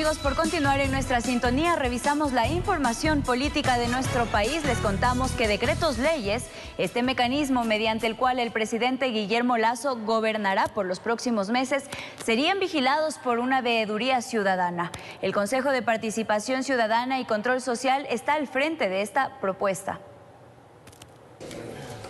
amigos por continuar en nuestra sintonía. Revisamos la información política de nuestro país. Les contamos que decretos leyes, este mecanismo mediante el cual el presidente Guillermo Lasso gobernará por los próximos meses, serían vigilados por una veeduría ciudadana. El Consejo de Participación Ciudadana y Control Social está al frente de esta propuesta.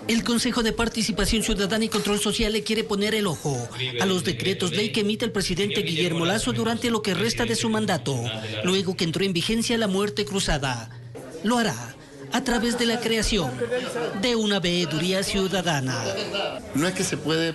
El Consejo de Participación Ciudadana y Control Social le quiere poner el ojo a los decretos ley que emite el presidente Guillermo Lasso durante lo que resta de su mandato, luego que entró en vigencia la muerte cruzada. Lo hará a través de la creación de una veeduría ciudadana. No es que se puede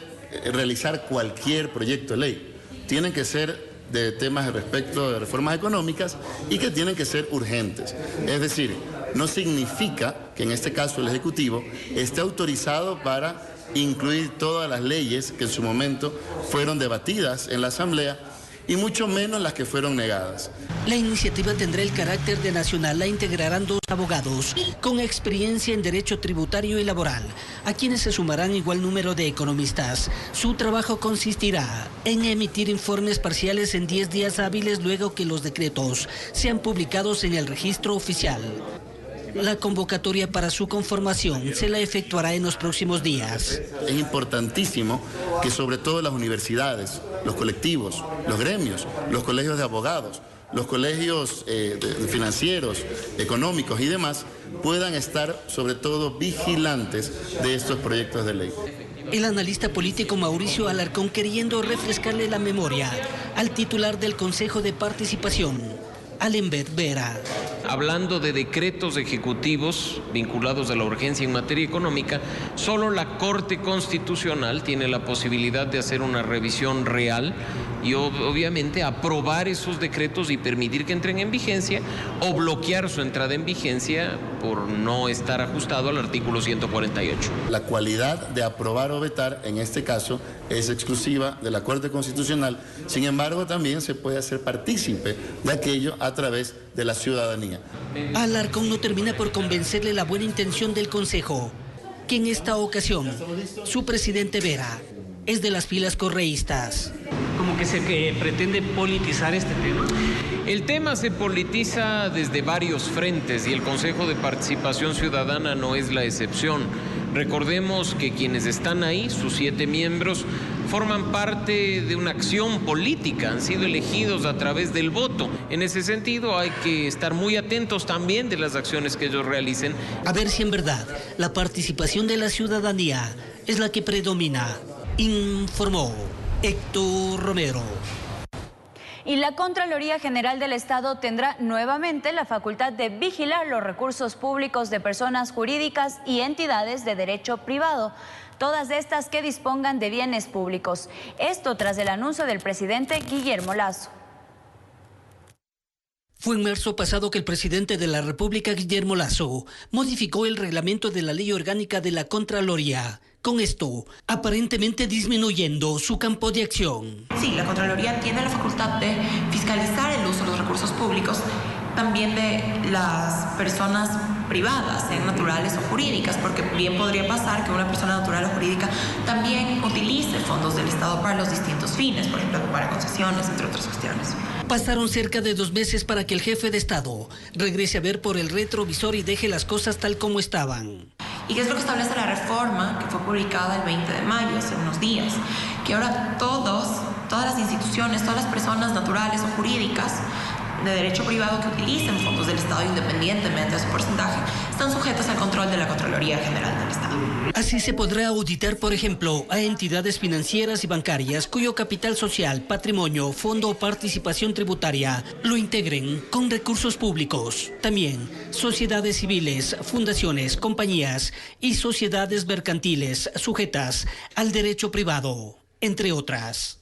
realizar cualquier proyecto de ley, tienen que ser de temas respecto de reformas económicas y que tienen que ser urgentes. Es decir, no significa que en este caso el Ejecutivo esté autorizado para incluir todas las leyes que en su momento fueron debatidas en la Asamblea y mucho menos las que fueron negadas. La iniciativa tendrá el carácter de nacional. La integrarán 2 abogados con experiencia en derecho tributario y laboral, a quienes se sumarán igual número de economistas. Su trabajo consistirá en emitir informes parciales en 10 días hábiles luego que los decretos sean publicados en el registro oficial. La convocatoria para su conformación se la efectuará en los próximos días. Es importantísimo que sobre todo las universidades, los colectivos, los gremios, los colegios de abogados, los colegios financieros, económicos y demás puedan estar sobre todo vigilantes de estos proyectos de ley. El analista político Mauricio Alarcón, queriendo refrescarle la memoria al titular del Consejo de Participación, Alenbert Vera. Hablando de decretos ejecutivos vinculados a la urgencia en materia económica, solo la Corte Constitucional tiene la posibilidad de hacer una revisión real y obviamente aprobar esos decretos y permitir que entren en vigencia o bloquear su entrada en vigencia por no estar ajustado al artículo 148. La cualidad de aprobar o vetar en este caso es exclusiva de la Corte Constitucional, sin embargo también se puede hacer partícipe de aquello a través de la ciudadanía. Alarcón no termina por convencerle la buena intención del Consejo, que en esta ocasión su presidente Vera es de las filas correístas. Como que se pretende politizar este tema. El tema se politiza desde varios frentes y el Consejo de Participación Ciudadana no es la excepción. Recordemos que quienes están ahí, sus 7 miembros, forman parte de una acción política, han sido elegidos a través del voto. En ese sentido hay que estar muy atentos también de las acciones que ellos realicen. A ver si en verdad la participación de la ciudadanía es la que predomina, informó Héctor Romero. Y la Contraloría General del Estado tendrá nuevamente la facultad de vigilar los recursos públicos de personas jurídicas y entidades de derecho privado, todas estas que dispongan de bienes públicos. Esto tras el anuncio del presidente Guillermo Lasso. Fue en marzo pasado que el presidente de la República, Guillermo Lasso, modificó el reglamento de la Ley Orgánica de la Contraloría. Con esto, aparentemente disminuyendo su campo de acción. Sí, la Contraloría tiene la facultad de fiscalizar el uso de los recursos públicos, también de las personas privadas, sean naturales o jurídicas, porque bien podría pasar que una persona natural o jurídica también utilice fondos del Estado para los distintos fines, por ejemplo, para concesiones, entre otras cuestiones. Pasaron cerca de 2 meses para que el jefe de Estado regrese a ver por el retrovisor y deje las cosas tal como estaban. ¿Y qué es lo que establece la reforma que fue publicada el 20 de mayo, hace unos días? Que ahora todas las instituciones, todas las personas naturales o jurídicas de derecho privado que utilicen fondos del Estado independientemente de su porcentaje, están sujetas al control de la Contraloría General del Estado. Así se podrá auditar, por ejemplo, a entidades financieras y bancarias cuyo capital social, patrimonio, fondo o participación tributaria lo integren con recursos públicos. También sociedades civiles, fundaciones, compañías y sociedades mercantiles sujetas al derecho privado, entre otras.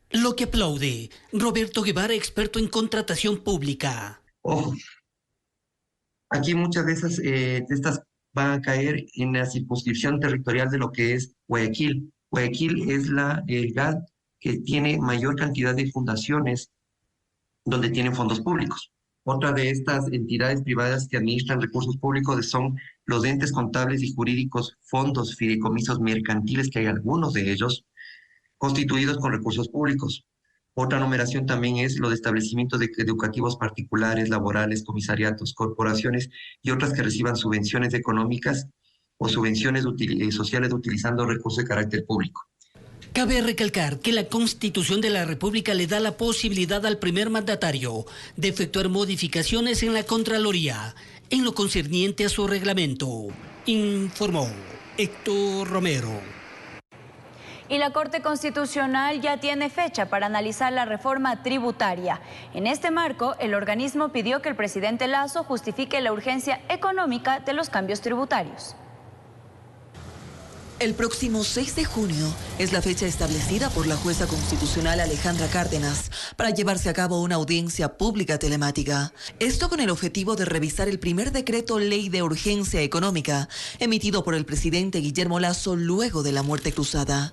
Lo que aplaude Roberto Guevara, experto en contratación pública. Ojo, aquí muchas de estas van a caer en la circunscripción territorial de lo que es Guayaquil. Guayaquil es el GAD que tiene mayor cantidad de fundaciones donde tienen fondos públicos. Otra de estas entidades privadas que administran recursos públicos son los entes contables y jurídicos, fondos, fideicomisos mercantiles, que hay algunos de ellos constituidos con recursos públicos. Otra numeración también es lo de establecimientos educativos particulares, laborales, comisariatos, corporaciones y otras que reciban subvenciones económicas o subvenciones sociales utilizando recursos de carácter público. Cabe recalcar que la Constitución de la República le da la posibilidad al primer mandatario de efectuar modificaciones en la Contraloría en lo concerniente a su reglamento, informó Héctor Romero. Y la Corte Constitucional ya tiene fecha para analizar la reforma tributaria. En este marco, el organismo pidió que el presidente Lasso justifique la urgencia económica de los cambios tributarios. El próximo 6 de junio es la fecha establecida por la jueza constitucional Alejandra Cárdenas para llevarse a cabo una audiencia pública telemática. Esto con el objetivo de revisar el primer decreto ley de urgencia económica emitido por el presidente Guillermo Lasso luego de la muerte cruzada.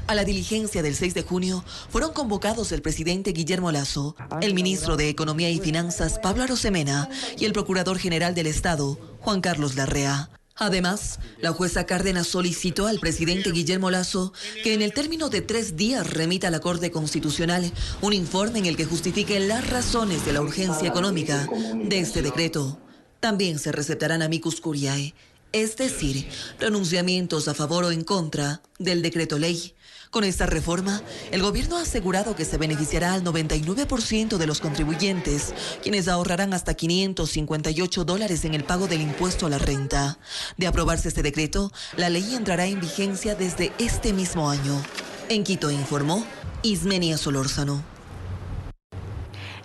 A la diligencia del 6 de junio fueron convocados el presidente Guillermo Lasso, el ministro de Economía y Finanzas Pablo Arosemena y el procurador general del Estado, Juan Carlos Larrea. Además, la jueza Cárdenas solicitó al presidente Guillermo Lasso que en el término de 3 días remita a la Corte Constitucional un informe en el que justifique las razones de la urgencia económica de este decreto. También se receptarán amicus curiae, es decir, pronunciamientos a favor o en contra del decreto ley. Con esta reforma, el gobierno ha asegurado que se beneficiará al 99% de los contribuyentes, quienes ahorrarán hasta $558 en el pago del impuesto a la renta. De aprobarse este decreto, la ley entrará en vigencia desde este mismo año. En Quito informó Ismenia Solórzano.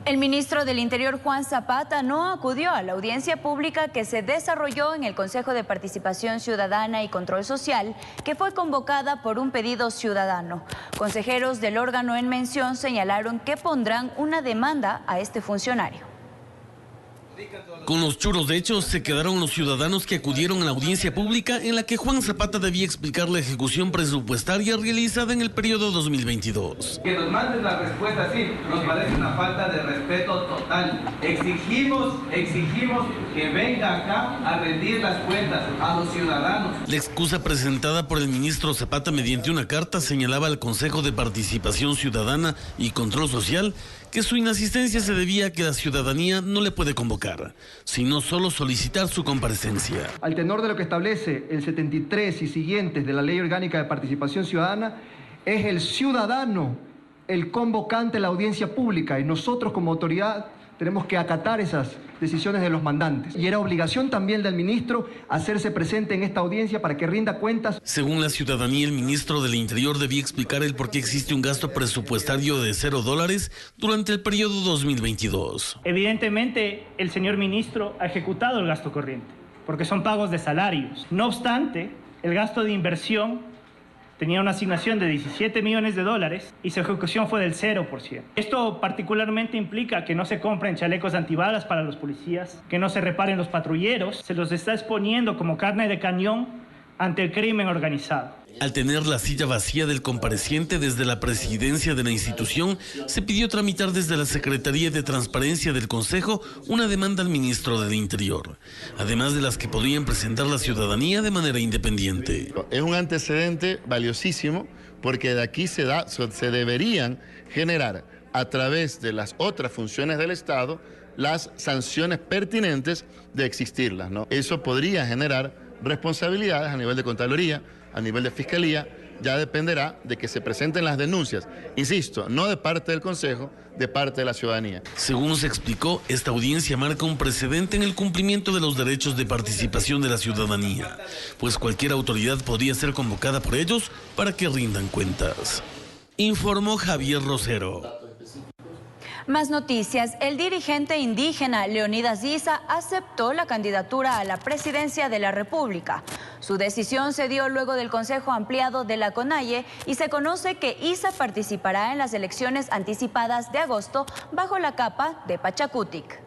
El ministro del Interior, Juan Zapata, no acudió a la audiencia pública que se desarrolló en el Consejo de Participación Ciudadana y Control Social, que fue convocada por un pedido ciudadano. Consejeros del órgano en mención señalaron que pondrán una demanda a este funcionario. Con los churros de hecho se quedaron los ciudadanos que acudieron a la audiencia pública en la que Juan Zapata debía explicar la ejecución presupuestaria realizada en el periodo 2022. Que nos manden la respuesta así, nos parece una falta de respeto total. Exigimos que venga acá a rendir las cuentas a los ciudadanos. La excusa presentada por el ministro Zapata mediante una carta señalaba al Consejo de Participación Ciudadana y Control Social que su inasistencia se debía a que la ciudadanía no le puede convocar, sino solo solicitar su comparecencia. Al tenor de lo que establece el 73 y siguientes de la Ley Orgánica de Participación Ciudadana, es el ciudadano el convocante a la audiencia pública y nosotros como autoridad tenemos que acatar esas decisiones de los mandantes. Y era obligación también del ministro hacerse presente en esta audiencia para que rinda cuentas. Según la ciudadanía, el ministro del Interior debía explicar el por qué existe un gasto presupuestario de $0 durante el periodo 2022. Evidentemente, el señor ministro ha ejecutado el gasto corriente, porque son pagos de salarios. No obstante, el gasto de inversión tenía una asignación de $17 millones y su ejecución fue del 0%. Esto particularmente implica que no se compren chalecos antibalas para los policías, que no se reparen los patrulleros, se los está exponiendo como carne de cañón ante el crimen organizado. Al tener la silla vacía del compareciente desde la presidencia de la institución, se pidió tramitar desde la Secretaría de Transparencia del Consejo una demanda al ministro del Interior, además de las que podrían presentar la ciudadanía de manera independiente. Es un antecedente valiosísimo porque de aquí se deberían generar a través de las otras funciones del Estado las sanciones pertinentes de existirlas, ¿no? Eso podría generar responsabilidades a nivel de Contraloría, a nivel de Fiscalía, ya dependerá de que se presenten las denuncias, insisto, no de parte del Consejo, de parte de la ciudadanía. Según se explicó, esta audiencia marca un precedente en el cumplimiento de los derechos de participación de la ciudadanía, pues cualquier autoridad podría ser convocada por ellos para que rindan cuentas. Informó Javier Rosero. Más noticias. El dirigente indígena Leonidas Issa aceptó la candidatura a la presidencia de la República. Su decisión se dio luego del Consejo Ampliado de la CONAIE y se conoce que Issa participará en las elecciones anticipadas de agosto bajo la capa de Pachacutic.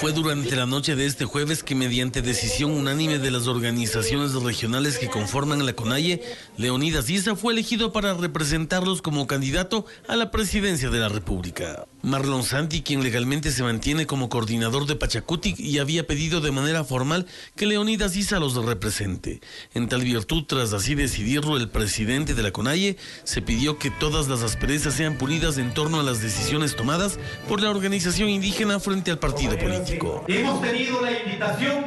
Fue durante la noche de este jueves que, mediante decisión unánime de las organizaciones regionales que conforman la CONAIE, Leonidas Issa fue elegido para representarlos como candidato a la presidencia de la República. Marlon Santi, quien legalmente se mantiene como coordinador de Pachacutic y había pedido de manera formal que Leonidas Issa los represente. En tal virtud, tras así decidirlo el presidente de la CONAIE, se pidió que todas las asperezas sean pulidas en torno a las decisiones tomadas por la organización indígena frente al partido político. Hemos tenido la invitación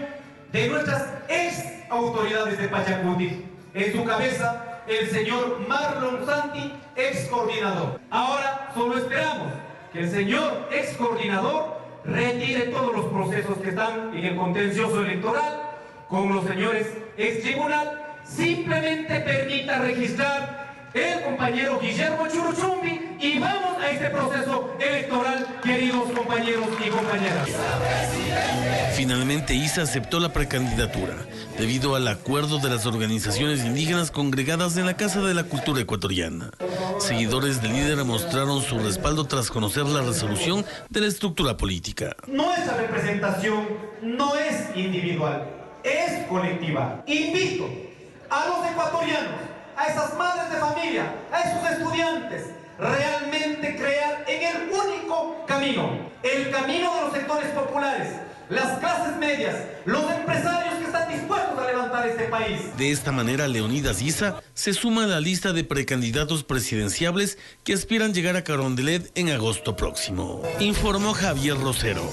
de nuestras ex autoridades de Pachacutic. En su cabeza, el señor Marlon Santi, ex coordinador. Ahora solo esperamos que el señor ex coordinador retire todos los procesos que están en el contencioso electoral con los señores ex tribunal, simplemente permita registrar el compañero Guillermo Churuchumbi y vamos a este proceso electoral, queridos compañeros y compañeras. Finalmente Issa aceptó la precandidatura debido al acuerdo de las organizaciones indígenas congregadas en la Casa de la Cultura Ecuatoriana. Seguidores del líder mostraron su respaldo tras conocer la resolución de la estructura política. Nuestra representación no es individual, es colectiva. Invito a los ecuatorianos, a esas madres de familia, a esos estudiantes, realmente crear en el único camino, el camino de los sectores populares, las clases medias, los empresarios que están dispuestos a levantar este país. De esta manera, Leonidas Issa se suma a la lista de precandidatos presidenciables que aspiran llegar a Carondelet en agosto próximo, informó Javier Rosero.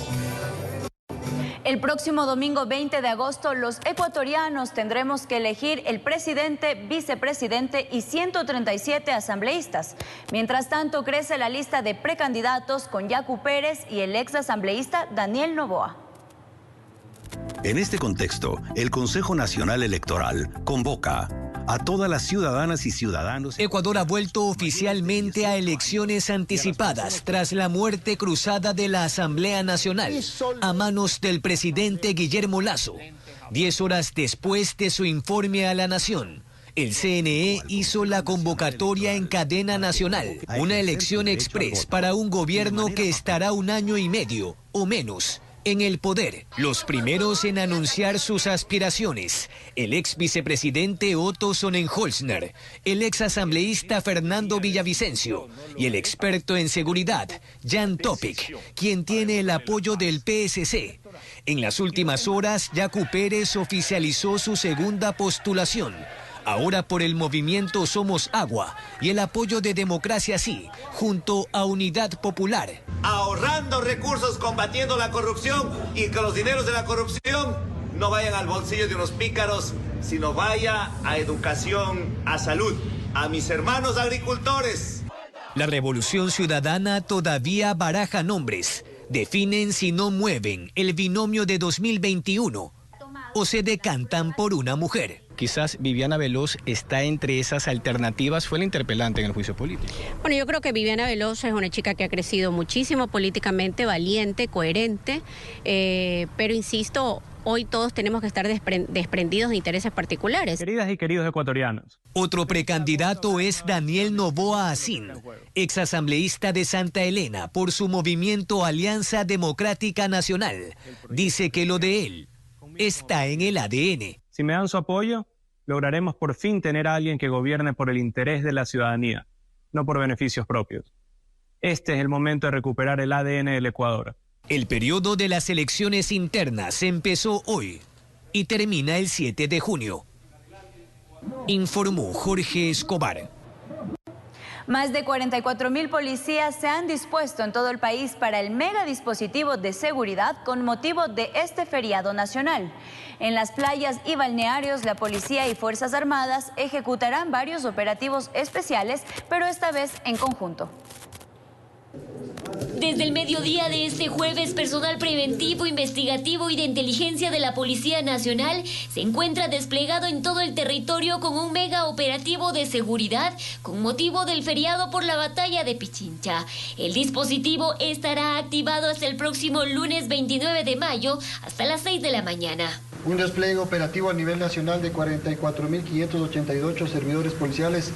El próximo domingo 20 de agosto, los ecuatorianos tendremos que elegir el presidente, vicepresidente y 137 asambleístas. Mientras tanto, crece la lista de precandidatos con Yacu Pérez y el ex asambleísta Daniel Noboa. En este contexto, el Consejo Nacional Electoral convoca a todas las ciudadanas y ciudadanos. Ecuador ha vuelto oficialmente a elecciones anticipadas tras la muerte cruzada de la Asamblea Nacional a manos del presidente Guillermo Lasso. 10 horas después de su informe a la nación, el CNE hizo la convocatoria en cadena nacional, una elección express para un gobierno que estará 1 año y medio o menos en el poder. Los primeros en anunciar sus aspiraciones, el ex vicepresidente Otto Sonnenholzner, el ex asambleísta Fernando Villavicencio y el experto en seguridad, Jan Topic, quien tiene el apoyo del PSC. En las últimas horas, Yacu Pérez oficializó su segunda postulación, ahora por el movimiento Somos Agua y el apoyo de Democracia Sí, junto a Unidad Popular. Ahorrando recursos, combatiendo la corrupción y que los dineros de la corrupción no vayan al bolsillo de unos pícaros, sino vaya a educación, a salud, a mis hermanos agricultores. La Revolución Ciudadana todavía baraja nombres. Definen si no mueven el binomio de 2021 o se decantan por una mujer. Quizás Viviana Veloz está entre esas alternativas, fue la interpelante en el juicio político. Bueno, yo creo que Viviana Veloz es una chica que ha crecido muchísimo políticamente, valiente, coherente, pero insisto, hoy todos tenemos que estar desprendidos de intereses particulares. Queridas y queridos ecuatorianos. Otro precandidato es Daniel Noboa Asín, exasambleísta de Santa Elena por su movimiento Alianza Democrática Nacional. Dice que lo de él está en el ADN. Si me dan su apoyo, lograremos por fin tener a alguien que gobierne por el interés de la ciudadanía, no por beneficios propios. Este es el momento de recuperar el ADN del Ecuador. El periodo de las elecciones internas empezó hoy y termina el 7 de junio. Informó Jorge Escobar. Más de 44,000 policías se han dispuesto en todo el país para el mega dispositivo de seguridad con motivo de este feriado nacional. En las playas y balnearios, la policía y Fuerzas Armadas ejecutarán varios operativos especiales, pero esta vez en conjunto. Desde el mediodía de este jueves, personal preventivo, investigativo y de inteligencia de la Policía Nacional se encuentra desplegado en todo el territorio con un mega operativo de seguridad con motivo del feriado por la batalla de Pichincha. El dispositivo estará activado hasta el próximo lunes 29 de mayo hasta las 6 de la mañana. Un despliegue operativo a nivel nacional de 44.588 servidores policiales.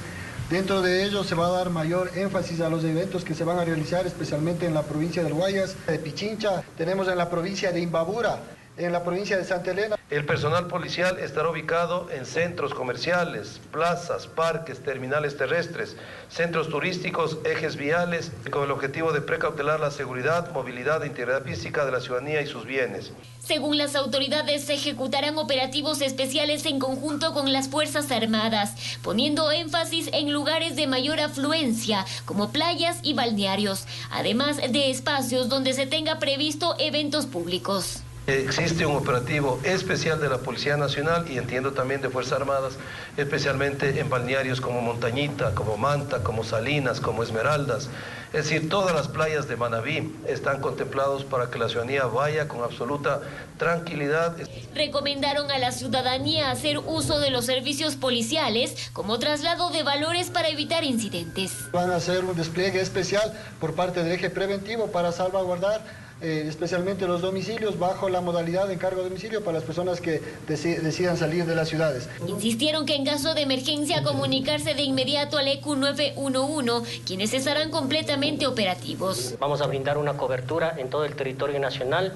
Dentro de ello se va a dar mayor énfasis a los eventos que se van a realizar especialmente en la provincia del Guayas, de Pichincha, tenemos en la provincia de Imbabura, en la provincia de Santa Elena. El personal policial estará ubicado en centros comerciales, plazas, parques, terminales terrestres, centros turísticos, ejes viales, con el objetivo de precautelar la seguridad, movilidad e integridad física de la ciudadanía y sus bienes. Según las autoridades, se ejecutarán operativos especiales en conjunto con las Fuerzas Armadas, poniendo énfasis en lugares de mayor afluencia, como playas y balnearios, además de espacios donde se tenga previsto eventos públicos. Existe un operativo especial de la Policía Nacional y entiendo también de Fuerzas Armadas, especialmente en balnearios como Montañita, como Manta, como Salinas, como Esmeraldas. Es decir, todas las playas de Manabí están contemplados para que la ciudadanía vaya con absoluta tranquilidad. Recomendaron a la ciudadanía hacer uso de los servicios policiales como traslado de valores para evitar incidentes. Van a hacer un despliegue especial por parte del eje preventivo para salvaguardar especialmente los domicilios bajo la modalidad de encargo de domicilio para las personas que decidan salir de las ciudades. Insistieron que en caso de emergencia comunicarse de inmediato al EQ 911, quienes estarán completamente operativos. Vamos a brindar una cobertura en todo el territorio nacional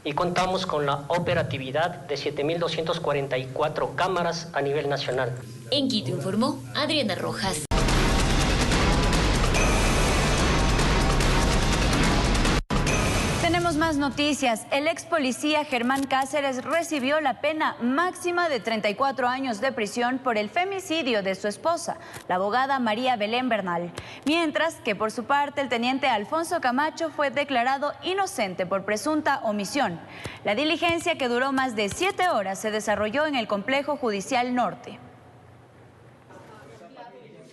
y contamos con la operatividad de 7.244 cámaras a nivel nacional. En Quito informó Adriana Rojas. Tenemos más noticias. El ex policía Germán Cáceres recibió la pena máxima de 34 años de prisión por el femicidio de su esposa, la abogada María Belén Bernal. Mientras que por su parte el teniente Alfonso Camacho fue declarado inocente por presunta omisión. La diligencia, que duró más de 7 horas, se desarrolló en el Complejo Judicial Norte.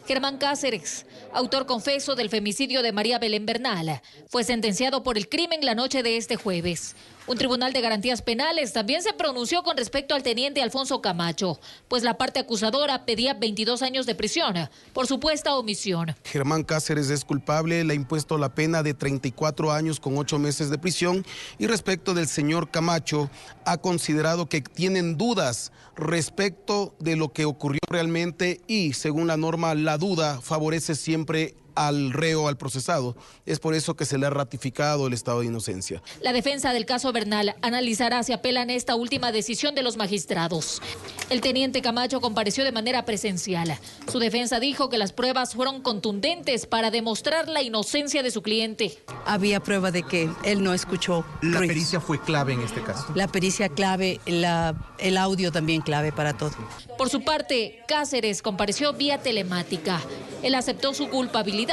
Germán Cáceres, autor confeso del femicidio de María Belén Bernal, fue sentenciado por el crimen la noche de este jueves. Un tribunal de garantías penales también se pronunció con respecto al teniente Alfonso Camacho, pues la parte acusadora pedía 22 años de prisión por supuesta omisión. Germán Cáceres es culpable, le ha impuesto la pena de 34 años con 8 meses de prisión, y respecto del señor Camacho ha considerado que tienen dudas respecto de lo que ocurrió realmente y, según la norma, la duda favorece siempre al reo, al procesado. Es por eso que se le ha ratificado el estado de inocencia. La defensa del caso Bernal analizará si apelan esta última decisión de los magistrados. El teniente Camacho compareció de manera presencial. Su defensa dijo que las pruebas fueron contundentes para demostrar la inocencia de su cliente. Había prueba de que él no escuchó. La pericia fue clave en este caso. La pericia clave, el audio también clave para todo. Por su parte, Cáceres compareció vía telemática. Él aceptó su culpabilidad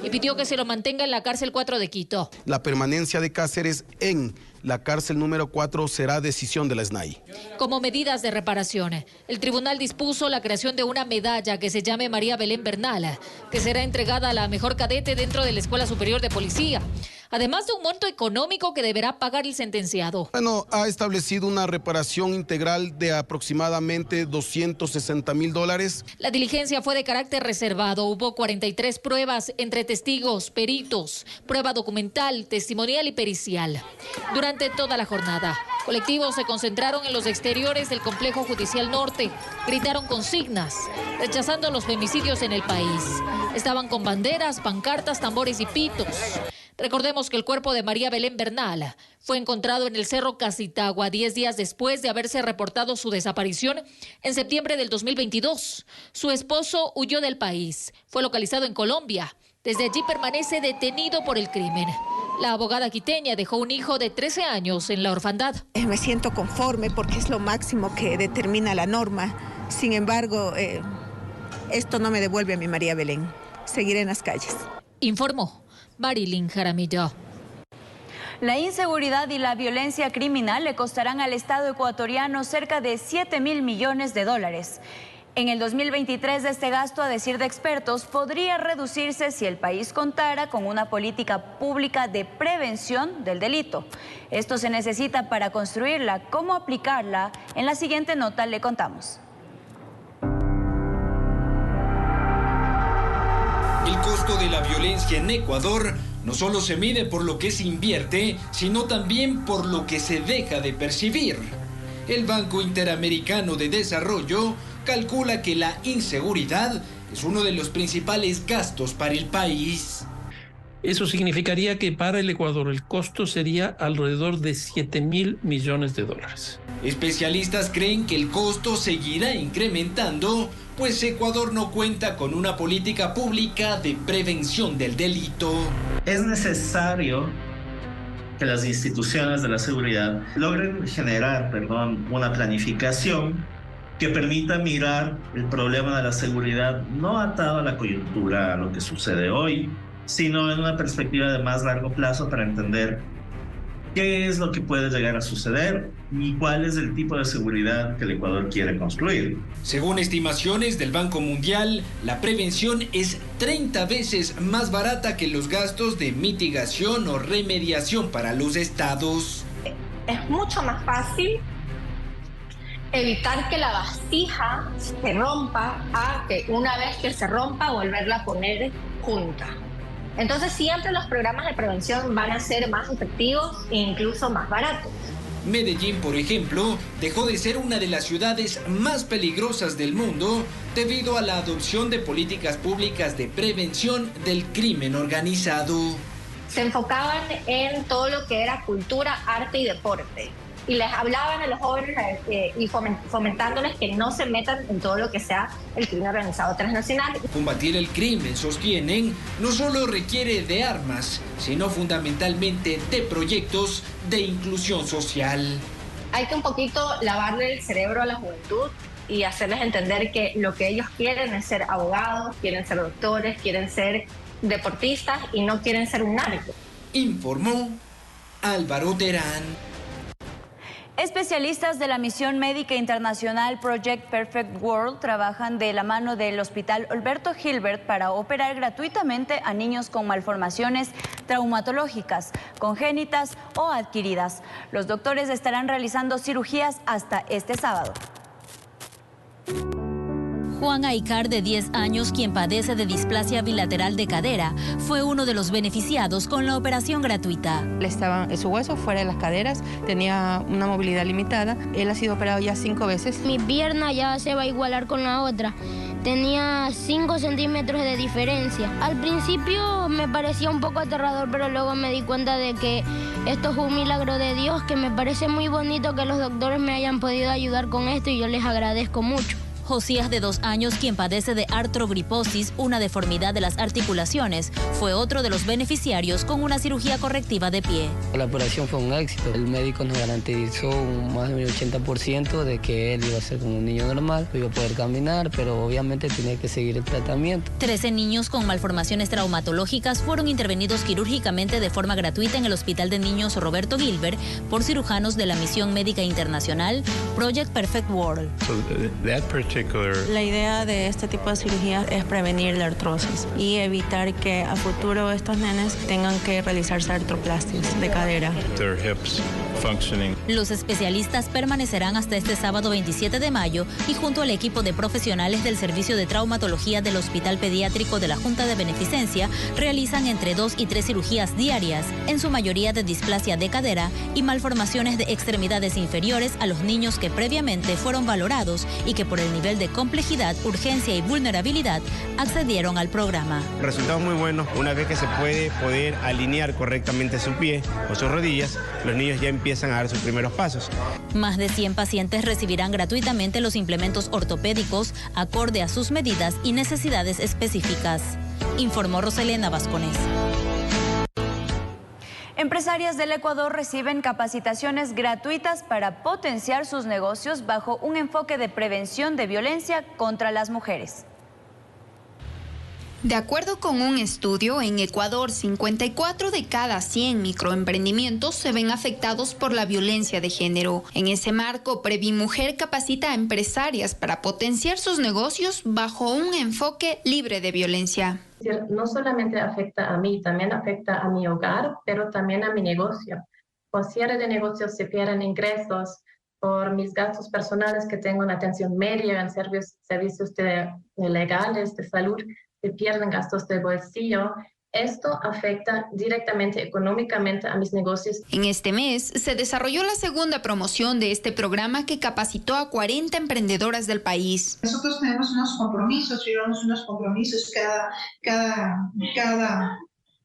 y pidió que se lo mantenga en la cárcel 4 de Quito. La permanencia de Cáceres en la cárcel número 4 será decisión de la SNAI. Como medidas de reparación, el tribunal dispuso la creación de una medalla que se llame María Belén Bernal, que será entregada a la mejor cadete dentro de la Escuela Superior de Policía, además de un monto económico que deberá pagar el sentenciado. Bueno, ha establecido una reparación integral de aproximadamente $260,000. La diligencia fue de carácter reservado. Hubo 43 pruebas entre testigos, peritos, prueba documental, testimonial y pericial. Durante toda la jornada, colectivos se concentraron en los exteriores del Complejo Judicial Norte, gritaron consignas, rechazando los femicidios en el país. Estaban con banderas, pancartas, tambores y pitos. Recordemos que el cuerpo de María Belén Bernal fue encontrado en el Cerro Casitagua 10 días después de haberse reportado su desaparición en septiembre del 2022. Su esposo huyó del país, fue localizado en Colombia. Desde allí permanece detenido por el crimen. La abogada quiteña dejó un hijo de 13 años en la orfandad. Me siento conforme porque es lo máximo que determina la norma. Sin embargo, esto no me devuelve a mi María Belén. Seguiré en las calles. Informó Marilyn Jaramillo. La inseguridad y la violencia criminal le costarán al Estado ecuatoriano cerca de 7.000 millones de dólares. En el 2023 este gasto, a decir de expertos, podría reducirse si el país contara con una política pública de prevención del delito. Esto se necesita para construirla. ¿Cómo aplicarla? En la siguiente nota le contamos. El costo de la violencia en Ecuador no solo se mide por lo que se invierte, sino también por lo que se deja de percibir. El Banco Interamericano de Desarrollo calcula que la inseguridad es uno de los principales gastos para el país. Eso significaría que para el Ecuador el costo sería alrededor de $7.000 millones. Especialistas creen que el costo seguirá incrementando, pues Ecuador no cuenta con una política pública de prevención del delito. Es necesario que las instituciones de la seguridad logren generar, una planificación que permita mirar el problema de la seguridad no atado a la coyuntura, a lo que sucede hoy, sino en una perspectiva de más largo plazo para entender qué es lo que puede llegar a suceder y cuál es el tipo de seguridad que el Ecuador quiere construir. Según estimaciones del Banco Mundial, la prevención es 30 veces más barata que los gastos de mitigación o remediación para los estados. Es mucho más fácil evitar que la vasija se rompa a que una vez que se rompa volverla a poner junta. Entonces siempre los programas de prevención van a ser más efectivos e incluso más baratos. Medellín, por ejemplo, dejó de ser una de las ciudades más peligrosas del mundo debido a la adopción de políticas públicas de prevención del crimen organizado. Se enfocaban en todo lo que era cultura, arte y deporte. Y les hablaban a los jóvenes y fomentándoles que no se metan en todo lo que sea el crimen organizado transnacional. Combatir el crimen, sostienen, no solo requiere de armas, sino fundamentalmente de proyectos de inclusión social. Hay que un poquito lavarle el cerebro a la juventud y hacerles entender que lo que ellos quieren es ser abogados, quieren ser doctores, quieren ser deportistas y no quieren ser un narco. Informó Álvaro Terán. Especialistas de la misión médica internacional Project Perfect World trabajan de la mano del Hospital Alberto Gilbert para operar gratuitamente a niños con malformaciones traumatológicas, congénitas o adquiridas. Los doctores estarán realizando cirugías hasta este sábado. Juan Aicar, de 10 años, quien padece de displasia bilateral de cadera, fue uno de los beneficiados con la operación gratuita. Estaba su hueso fuera de las caderas, tenía una movilidad limitada. Él ha sido operado ya 5 veces. Mi pierna ya se va a igualar con la otra. Tenía 5 centímetros de diferencia. Al principio me parecía un poco aterrador, pero luego me di cuenta de que esto es un milagro de Dios, que me parece muy bonito que los doctores me hayan podido ayudar con esto y yo les agradezco mucho. Josías, de 2 años, quien padece de artrogriposis, una deformidad de las articulaciones, fue otro de los beneficiarios con una cirugía correctiva de pie. La operación fue un éxito. El médico nos garantizó más del 80% de que él iba a ser como un niño normal, iba a poder caminar, pero obviamente tenía que seguir el tratamiento. 13 niños con malformaciones traumatológicas fueron intervenidos quirúrgicamente de forma gratuita en el Hospital de Niños Roberto Gilbert por cirujanos de la Misión Médica Internacional Project Perfect World. La idea de este tipo de cirugía es prevenir la artrosis y evitar que a futuro estos nenes tengan que realizarse artroplastias de cadera. Los especialistas permanecerán hasta este sábado 27 de mayo y junto al equipo de profesionales del Servicio de Traumatología del Hospital Pediátrico de la Junta de Beneficencia realizan entre 2 y 3 cirugías diarias, en su mayoría de displasia de cadera y malformaciones de extremidades inferiores a los niños que previamente fueron valorados y que por el nivel de complejidad, urgencia y vulnerabilidad accedieron al programa. Resultados muy buenos. Una vez que se puede poder alinear correctamente su pie o sus rodillas, los niños ya empiezan a dar sus primeros pasos. Más de 100 pacientes recibirán gratuitamente los implementos ortopédicos acorde a sus medidas y necesidades específicas, informó Roselena Vasconés. Empresarias del Ecuador reciben capacitaciones gratuitas para potenciar sus negocios bajo un enfoque de prevención de violencia contra las mujeres. De acuerdo con un estudio, en Ecuador, 54 de cada 100 microemprendimientos se ven afectados por la violencia de género. En ese marco, Previmujer capacita a empresarias para potenciar sus negocios bajo un enfoque libre de violencia. No solamente afecta a mí, también afecta a mi hogar, pero también a mi negocio. Con cierre de negocios se pierden ingresos por mis gastos personales que tengo en atención médica, en servicios legales, de salud, se pierden gastos de bolsillo. Esto afecta directamente económicamente a mis negocios. En este mes se desarrolló la segunda promoción de este programa que capacitó a 40 emprendedoras del país. Nosotros tenemos unos compromisos, llevamos unos compromisos cada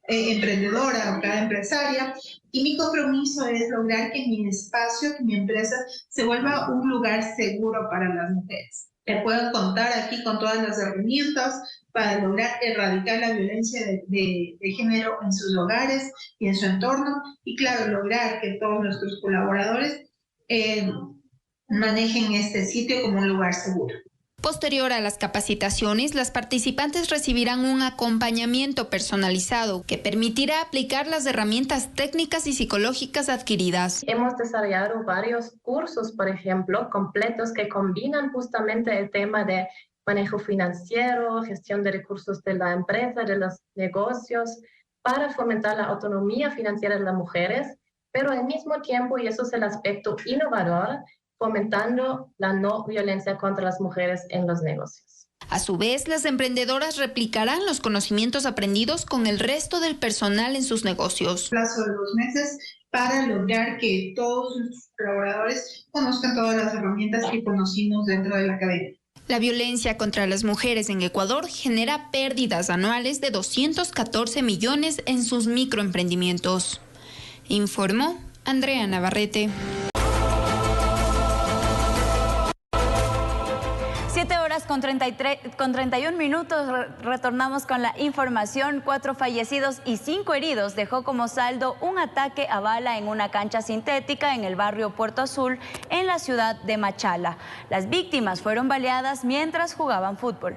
emprendedora o cada empresaria, y mi compromiso es lograr que mi espacio, que mi empresa se vuelva un lugar seguro para las mujeres. Que puedan contar aquí con todas las herramientas para lograr erradicar la violencia de género en sus hogares y en su entorno, y claro, lograr que todos nuestros colaboradores manejen este sitio como un lugar seguro. Posterior a las capacitaciones, las participantes recibirán un acompañamiento personalizado que permitirá aplicar las herramientas técnicas y psicológicas adquiridas. Hemos desarrollado varios cursos, por ejemplo, completos que combinan justamente el tema de manejo financiero, gestión de recursos de la empresa, de los negocios, para fomentar la autonomía financiera de las mujeres, pero al mismo tiempo, y eso es el aspecto innovador, fomentando la no violencia contra las mujeres en los negocios. A su vez, las emprendedoras replicarán los conocimientos aprendidos con el resto del personal en sus negocios. Plazo de 2 meses para lograr que todos nuestros colaboradores conozcan todas las herramientas que conocimos dentro de la academia. La violencia contra las mujeres en Ecuador genera pérdidas anuales de 214 millones en sus microemprendimientos. Informó Andrea Navarrete. 7:31. Retornamos con la información. 4 fallecidos y 5 heridos dejó como saldo un ataque a bala en una cancha sintética en el barrio Puerto Azul, en la ciudad de Machala. Las víctimas fueron baleadas mientras jugaban fútbol.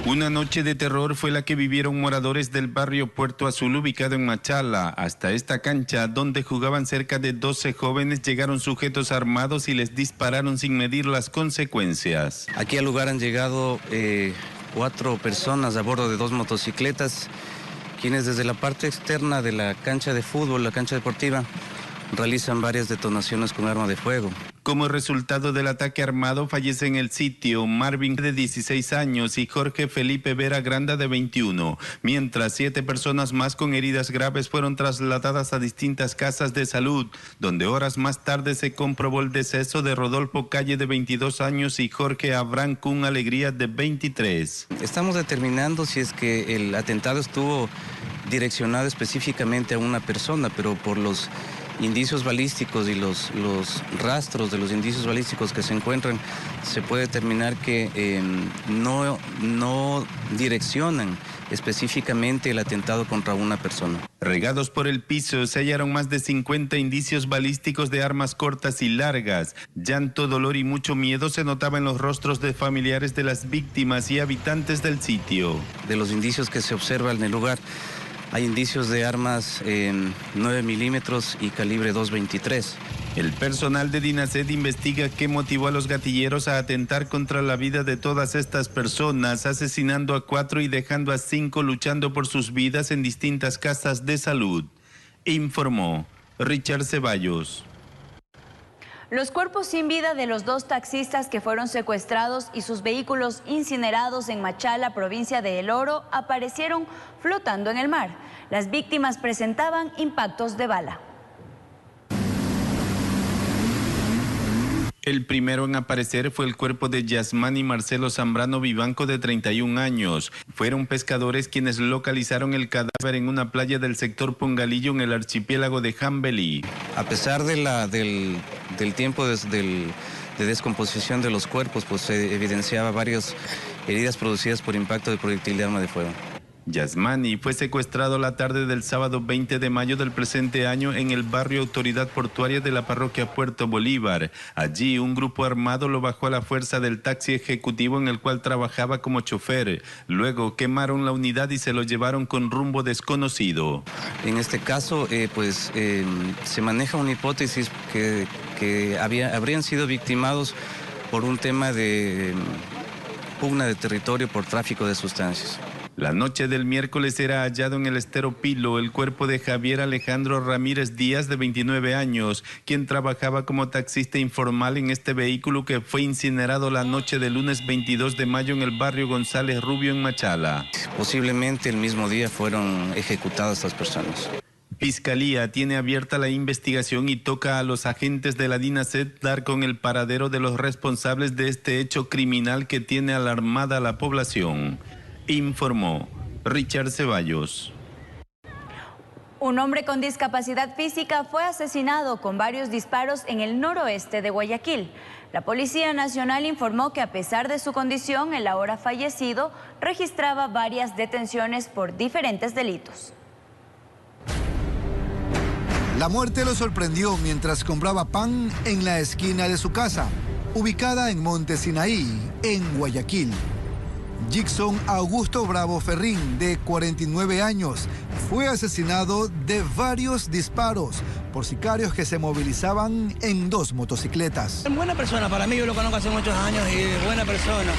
Una noche de terror fue la que vivieron moradores del barrio Puerto Azul, ubicado en Machala. Hasta esta cancha, donde jugaban cerca de 12 jóvenes, llegaron sujetos armados y les dispararon sin medir las consecuencias. Aquí al lugar han llegado 4 personas a bordo de 2 motocicletas, quienes desde la parte externa de la cancha de fútbol, la cancha deportiva, realizan varias detonaciones con arma de fuego. Como resultado del ataque armado, fallece en el sitio Marvin, de 16 años, y Jorge Felipe Vera Granda, de 21, mientras 7 personas más con heridas graves fueron trasladadas a distintas casas de salud, donde horas más tarde se comprobó el deceso de Rodolfo Calle, de 22 años, y Jorge Abraham Cun Alegría, de 23. Estamos determinando si es que el atentado estuvo direccionado específicamente a una persona, pero por los indicios balísticos y los rastros de los indicios balísticos que se encuentran, se puede determinar que no direccionan específicamente el atentado contra una persona. Regados por el piso se hallaron más de 50 indicios balísticos de armas cortas y largas. Llanto, dolor y mucho miedo se notaba en los rostros de familiares de las víctimas y habitantes del sitio. De los indicios que se observan en el lugar, hay indicios de armas 9 milímetros y calibre 2.23. El personal de DINASED investiga qué motivó a los gatilleros a atentar contra la vida de todas estas personas, asesinando a 4 y dejando a 5 luchando por sus vidas en distintas casas de salud. Informó Richard Ceballos. Los cuerpos sin vida de los 2 taxistas que fueron secuestrados y sus vehículos incinerados en Machala, provincia de El Oro, aparecieron flotando en el mar. Las víctimas presentaban impactos de bala. El primero en aparecer fue el cuerpo de Yasmani Marcelo Zambrano Vivanco, de 31 años. Fueron pescadores quienes localizaron el cadáver en una playa del sector Pongalillo, en el archipiélago de Jambelí. A pesar del tiempo de descomposición de los cuerpos, pues se evidenciaba varias heridas producidas por impacto de proyectil de arma de fuego. Yasmani fue secuestrado la tarde del sábado 20 de mayo del presente año en el barrio Autoridad Portuaria de la parroquia Puerto Bolívar. Allí un grupo armado lo bajó a la fuerza del taxi ejecutivo en el cual trabajaba como chofer. Luego quemaron la unidad y se lo llevaron con rumbo desconocido. En este caso, se maneja una hipótesis que habrían sido victimados por un tema de pugna de territorio por tráfico de sustancias. La noche del miércoles era hallado en el estero Pilo el cuerpo de Javier Alejandro Ramírez Díaz, de 29 años, quien trabajaba como taxista informal en este vehículo, que fue incinerado la noche del lunes 22 de mayo en el barrio González Rubio, en Machala. Posiblemente el mismo día fueron ejecutadas estas personas. Fiscalía tiene abierta la investigación y toca a los agentes de la DINASED dar con el paradero de los responsables de este hecho criminal que tiene alarmada a la población. Informó Richard Ceballos. Un hombre con discapacidad física fue asesinado con varios disparos en el noroeste de Guayaquil. La Policía Nacional informó que a pesar de su condición, el ahora fallecido registraba varias detenciones por diferentes delitos. La muerte lo sorprendió mientras compraba pan en la esquina de su casa, ubicada en Monte Sinaí, en Guayaquil. Jackson Augusto Bravo Ferrín, de 49 años, fue asesinado de varios disparos por sicarios que se movilizaban en 2 motocicletas. Buena persona, para mí, yo lo conozco hace muchos años y buena persona,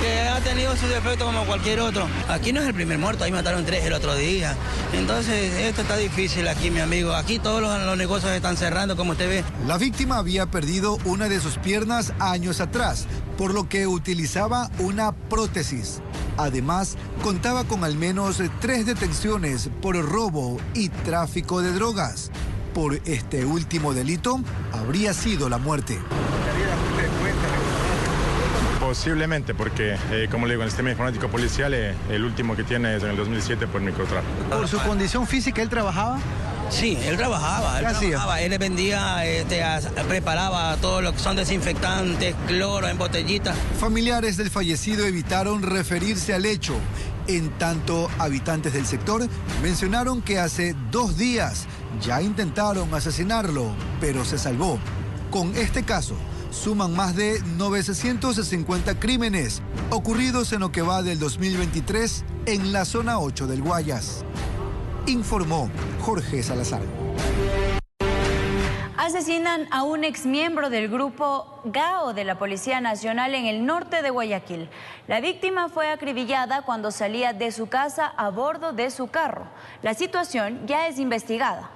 que ha tenido sus defectos como cualquier otro. Aquí no es el primer muerto, ahí mataron 3 el otro día. Entonces, esto está difícil aquí, mi amigo. Aquí todos los negocios están cerrando, como usted ve. La víctima había perdido una de sus piernas años atrás, por lo que utilizaba una prótesis. Además, contaba con al menos 3 detenciones por robo y tráfico de drogas. Por este último delito, habría sido la muerte. Posiblemente, porque, como le digo, en el sistema informático policial, el último que tiene es en el 2007 por microtráfico. ¿Por su condición física él trabajaba? Sí, él trabajaba. Él le vendía, preparaba todo lo que son desinfectantes, cloro en botellitas. Familiares del fallecido evitaron referirse al hecho. En tanto, habitantes del sector mencionaron que hace 2 días ya intentaron asesinarlo, pero se salvó. Con este caso, suman más de 950 crímenes ocurridos en lo que va del 2023 en la zona 8 del Guayas. Informó Jorge Salazar. Asesinan a un exmiembro del grupo GAO de la Policía Nacional en el norte de Guayaquil. La víctima fue acribillada cuando salía de su casa a bordo de su carro. La situación ya es investigada.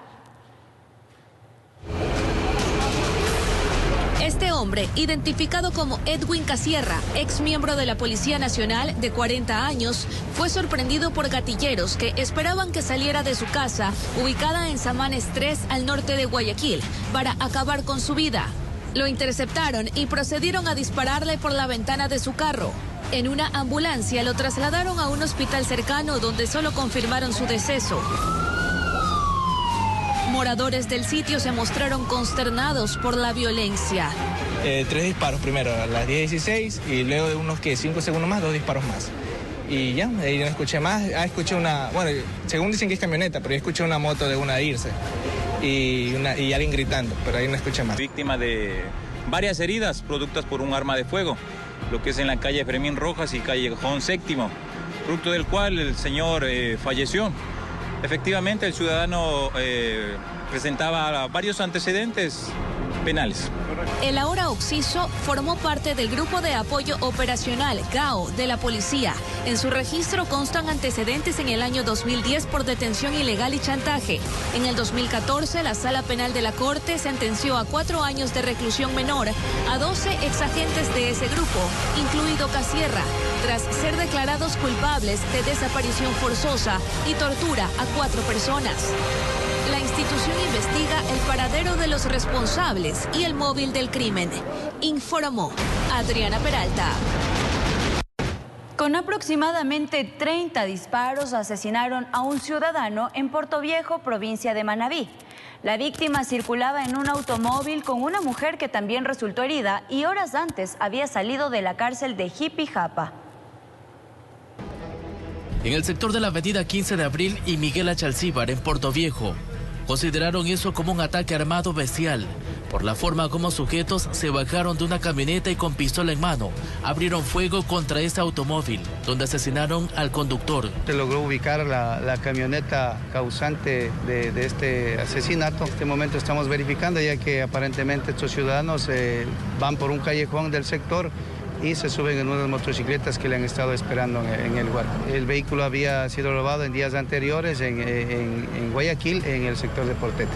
Este hombre, identificado como Edwin Casierra, ex miembro de la Policía Nacional de 40 años, fue sorprendido por gatilleros que esperaban que saliera de su casa, ubicada en Samanes 3 al norte de Guayaquil, para acabar con su vida. Lo interceptaron y procedieron a dispararle por la ventana de su carro. En una ambulancia lo trasladaron a un hospital cercano donde solo confirmaron su deceso. Moradores del sitio se mostraron consternados por la violencia. 3 disparos primero, a las 10:16 y luego de unos 5 segundos más, 2 disparos más. Y ya, ahí no escuché más. Escuché una, bueno, según dicen que es camioneta, pero yo escuché una moto de una irse y alguien gritando, pero ahí no escuché más. Víctima de varias heridas productas por un arma de fuego, lo que es en la calle Fermín Rojas y calle Callejón Séptimo, producto del cual el señor falleció. Efectivamente, el ciudadano presentaba varios antecedentes penales. El ahora occiso formó parte del Grupo de Apoyo Operacional GAO de la Policía. En su registro constan antecedentes en el año 2010 por detención ilegal y chantaje. En el 2014, la Sala Penal de la Corte sentenció a 4 años de reclusión menor a 12 exagentes de ese grupo, incluido Casierra, tras ser declarados culpables de desaparición forzosa y tortura a 4 personas. La institución investiga el paradero de los responsables y el móvil del crimen, informó Adriana Peralta. Con aproximadamente 30 disparos asesinaron a un ciudadano en Portoviejo, provincia de Manabí. La víctima circulaba en un automóvil con una mujer que también resultó herida y horas antes había salido de la cárcel de Jipijapa. En el sector de la avenida 15 de Abril y Miguel Achalcíbar, en Portoviejo, consideraron eso como un ataque armado bestial, por la forma como sujetos se bajaron de una camioneta y con pistola en mano abrieron fuego contra este automóvil, donde asesinaron al conductor. Se logró ubicar la camioneta causante de este asesinato. En este momento estamos verificando, ya que aparentemente estos ciudadanos van por un callejón del sector y se suben en unas motocicletas que le han estado esperando en el lugar. El vehículo había sido robado en días anteriores en Guayaquil, en el sector de Portete.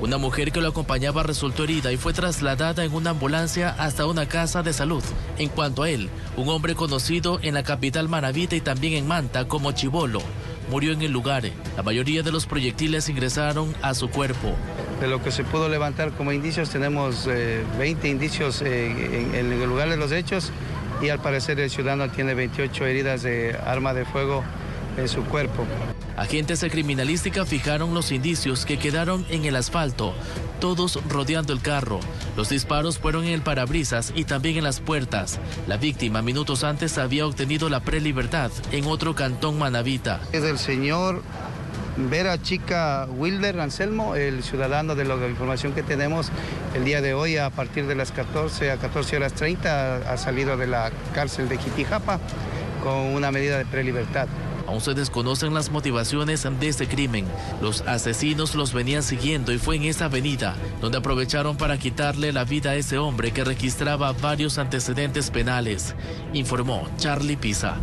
Una mujer que lo acompañaba resultó herida y fue trasladada en una ambulancia hasta una casa de salud. En cuanto a él, un hombre conocido en la capital manabita y también en Manta como Chibolo, murió en el lugar. La mayoría de los proyectiles ingresaron a su cuerpo. De lo que se pudo levantar como indicios, tenemos 20 indicios en el lugar de los hechos y al parecer el ciudadano tiene 28 heridas de arma de fuego su cuerpo. Agentes de criminalística fijaron los indicios que quedaron en el asfalto, todos rodeando el carro. Los disparos fueron en el parabrisas y también en las puertas. La víctima minutos antes había obtenido la prelibertad en otro cantón manabita. Es el señor Vera Chica Wilder Anselmo, el ciudadano de la información que tenemos el día de hoy a partir de las 14 a 14:30 ha salido de la cárcel de Jitijapa con una medida de prelibertad. Aún se desconocen las motivaciones de este crimen. Los asesinos los venían siguiendo y fue en esa avenida donde aprovecharon para quitarle la vida a ese hombre que registraba varios antecedentes penales, informó Charlie Pisa.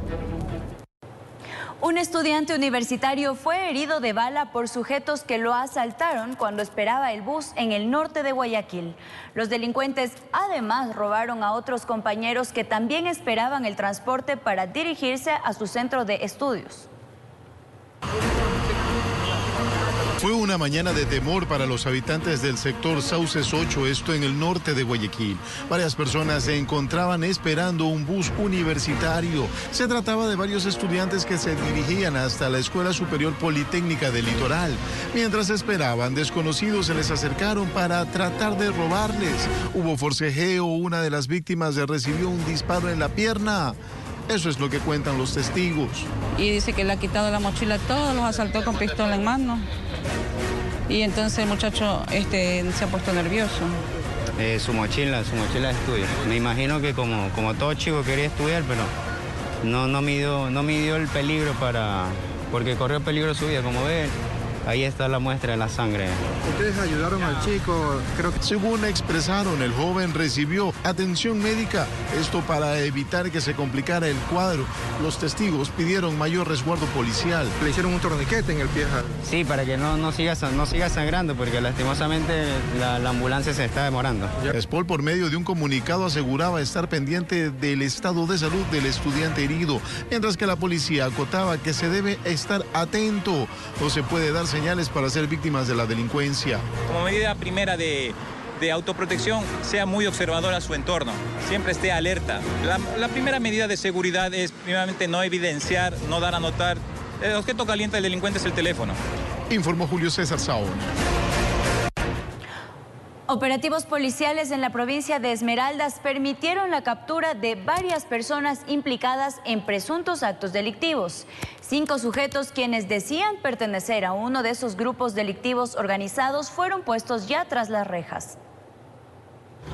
Un estudiante universitario fue herido de bala por sujetos que lo asaltaron cuando esperaba el bus en el norte de Guayaquil. Los delincuentes además robaron a otros compañeros que también esperaban el transporte para dirigirse a su centro de estudios. Fue una mañana de temor para los habitantes del sector Sauces 8, esto en el norte de Guayaquil. Varias personas se encontraban esperando un bus universitario. Se trataba de varios estudiantes que se dirigían hasta la Escuela Superior Politécnica del Litoral. Mientras esperaban, desconocidos se les acercaron para tratar de robarles. Hubo forcejeo, una de las víctimas recibió un disparo en la pierna. Eso es lo que cuentan los testigos. Y dice que le ha quitado la mochila a todos, los asaltó con pistola en mano. Y entonces el muchacho se ha puesto nervioso. Su mochila de estudio. Me imagino que como todo chico quería estudiar, pero no midió el peligro porque corrió peligro su vida, como ven. Ahí está la muestra de la sangre. ¿Ustedes ayudaron al chico? Creo que según expresaron, el joven recibió atención médica. Esto para evitar que se complicara el cuadro. Los testigos pidieron mayor resguardo policial. ¿Le hicieron un torniquete en el pie? Sí, para que no siga sangrando, porque lastimosamente la ambulancia se está demorando. Espol, por medio de un comunicado, aseguraba estar pendiente del estado de salud del estudiante herido, mientras que la policía acotaba que se debe estar atento. No se puede dar señales para ser víctimas de la delincuencia. Como medida primera de autoprotección, sea muy observador a su entorno, siempre esté alerta. La primera medida de seguridad es primeramente no evidenciar, no dar a notar. El objeto caliente del delincuente es el teléfono. Informó Julio César Saón. Operativos policiales en la provincia de Esmeraldas permitieron la captura de varias personas implicadas en presuntos actos delictivos. 5 sujetos quienes decían pertenecer a uno de esos grupos delictivos organizados fueron puestos ya tras las rejas.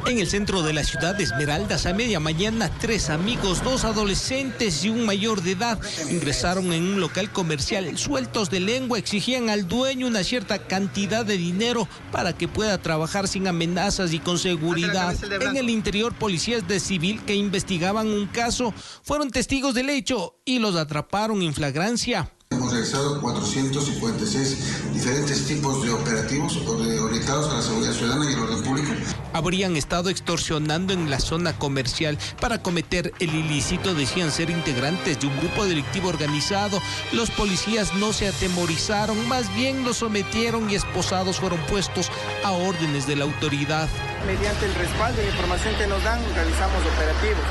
En el centro de la ciudad de Esmeraldas, a media mañana, 3 amigos, 2 adolescentes y un mayor de edad ingresaron en un local comercial. Sueltos de lengua, exigían al dueño una cierta cantidad de dinero para que pueda trabajar sin amenazas y con seguridad. En el interior, policías de civil que investigaban un caso fueron testigos del hecho y los atraparon en flagrancia. Hemos realizado 456 diferentes tipos de operativos orientados a la seguridad ciudadana y el orden público. Habrían estado extorsionando en la zona comercial para cometer el ilícito. Decían ser integrantes de un grupo delictivo organizado. Los policías no se atemorizaron, más bien los sometieron y esposados fueron puestos a órdenes de la autoridad. Mediante el respaldo y la información que nos dan, realizamos operativos.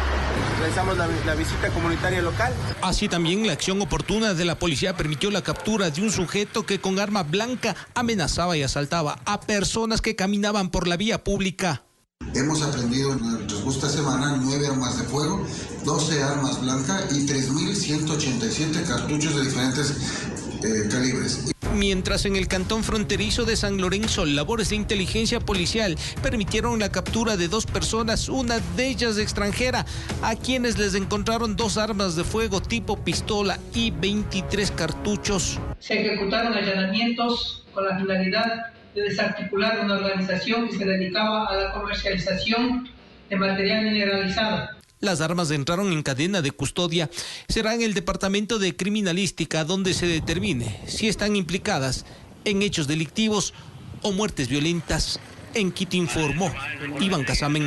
Realizamos la visita comunitaria local. Así también la acción oportuna de la policía permitió la captura de un sujeto que con arma blanca amenazaba y asaltaba a personas que caminaban por la vía pública. Hemos aprendido en el transcurso de esta semana 9 armas de fuego, 12 armas blancas y 3.187 cartuchos de diferentes calibres. Mientras en el cantón fronterizo de San Lorenzo, labores de inteligencia policial permitieron la captura de 2 personas, una de ellas extranjera, a quienes les encontraron 2 armas de fuego tipo pistola y 23 cartuchos. Se ejecutaron allanamientos con la finalidad de desarticular una organización que se dedicaba a la comercialización de material mineralizado. Las armas entraron en cadena de custodia. Será en el Departamento de Criminalística donde se determine si están implicadas en hechos delictivos o muertes violentas. En Quito informó Iván Casamen.